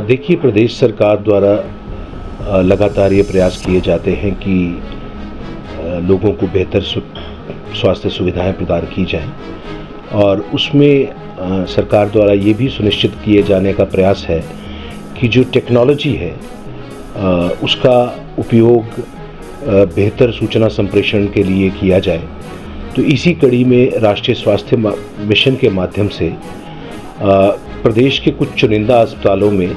देखिए, प्रदेश सरकार द्वारा लगातार ये प्रयास किए जाते हैं कि लोगों को बेहतर स्वास्थ्य सुविधाएं प्रदान की जाएं और उसमें सरकार द्वारा ये भी सुनिश्चित किए जाने का प्रयास है कि जो टेक्नोलॉजी है उसका उपयोग बेहतर सूचना संप्रेषण के लिए किया जाए। तो इसी कड़ी में राष्ट्रीय स्वास्थ्य मिशन के माध्यम से प्रदेश के कुछ चुनिंदा अस्पतालों में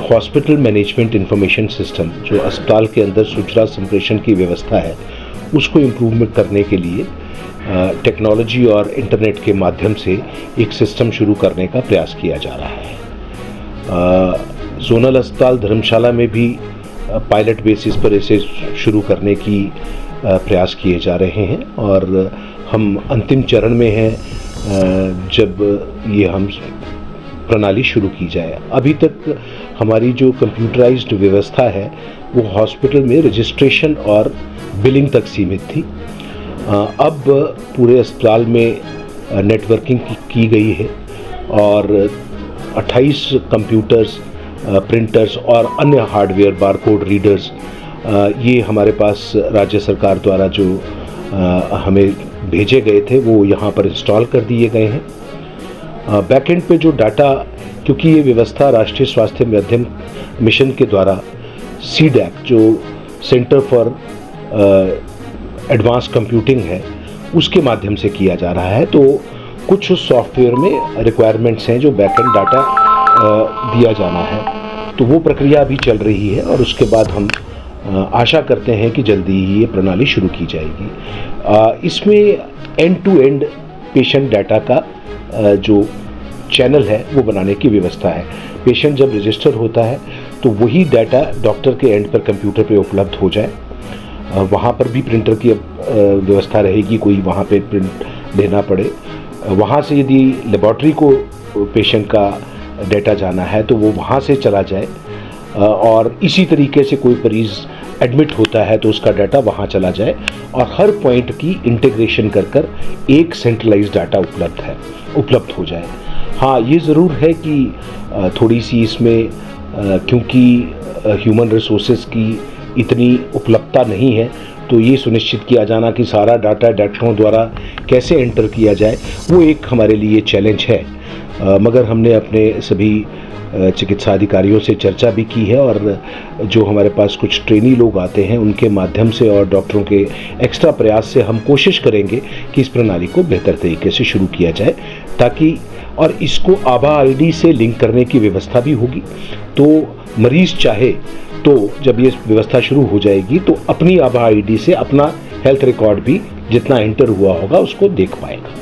हॉस्पिटल मैनेजमेंट इंफॉर्मेशन सिस्टम, जो अस्पताल के अंदर सूचना संप्रेषण की व्यवस्था है, उसको इम्प्रूवमेंट करने के लिए टेक्नोलॉजी और इंटरनेट के माध्यम से एक सिस्टम शुरू करने का प्रयास किया जा रहा है। जोनल अस्पताल धर्मशाला में भी पायलट बेसिस पर इसे शुरू करने की प्रयास किए जा रहे हैं और हम अंतिम चरण में हैं जब ये हम प्रणाली शुरू की जाए। अभी तक हमारी जो कंप्यूटराइज्ड व्यवस्था है वो हॉस्पिटल में रजिस्ट्रेशन और बिलिंग तक सीमित थी। अब पूरे अस्पताल में नेटवर्किंग की गई है और 28 कंप्यूटर्स, प्रिंटर्स और अन्य हार्डवेयर, बारकोड रीडर्स ये हमारे पास राज्य सरकार द्वारा जो हमें भेजे गए थे वो यहाँ पर इंस्टॉल कर दिए गए हैं। बैकएंड पे जो डाटा, क्योंकि ये व्यवस्था राष्ट्रीय स्वास्थ्य मिशन के द्वारा CDAC, जो सेंटर फॉर एडवांस कंप्यूटिंग है, उसके माध्यम से किया जा रहा है। तो कुछ सॉफ्टवेयर में रिक्वायरमेंट्स हैं जो बैकएंड डाटा दिया जाना है, तो वो प्रक्रिया अभी चल रही है और उसके बाद हम आशा करते हैं कि जल्दी ही ये प्रणाली शुरू की जाएगी। इसमें end to end patient data का जो चैनल है वो बनाने की व्यवस्था है। पेशेंट जब रजिस्टर होता है तो वही डाटा डॉक्टर के एंड पर कंप्यूटर पे उपलब्ध हो जाए। वहाँ पर भी प्रिंटर की व्यवस्था रहेगी, कोई वहाँ पे प्रिंट लेना पड़े। वहाँ से यदि लेबॉर्ट्री को पेशेंट का डाटा जाना है तो वो वहाँ से चला जाए और इसी तरीके से कोई मरीज़ एडमिट होता है तो उसका डाटा वहाँ चला जाए और हर पॉइंट की इंटीग्रेशन कर एक सेंट्रलाइज्ड डाटा उपलब्ध हो जाए। हाँ, ये ज़रूर है कि थोड़ी सी इसमें क्योंकि ह्यूमन रिसोर्सेज की इतनी उपलब्धता नहीं है, तो ये सुनिश्चित किया जाना कि सारा डाटा डॉक्टरों द्वारा कैसे एंटर किया जाए, वो एक हमारे लिए चैलेंज है। मगर हमने अपने सभी चिकित्सा अधिकारियों से चर्चा भी की है और जो हमारे पास कुछ ट्रेनी लोग आते हैं उनके माध्यम से और डॉक्टरों के एक्स्ट्रा प्रयास से हम कोशिश करेंगे कि इस प्रणाली को बेहतर तरीके से शुरू किया जाए, ताकि और इसको आभा ID से लिंक करने की व्यवस्था भी होगी। तो मरीज़ चाहे तो जब ये व्यवस्था शुरू हो जाएगी तो अपनी आभा ID से अपना हेल्थ रिकॉर्ड भी जितना एंटर हुआ होगा उसको देख पाएगा।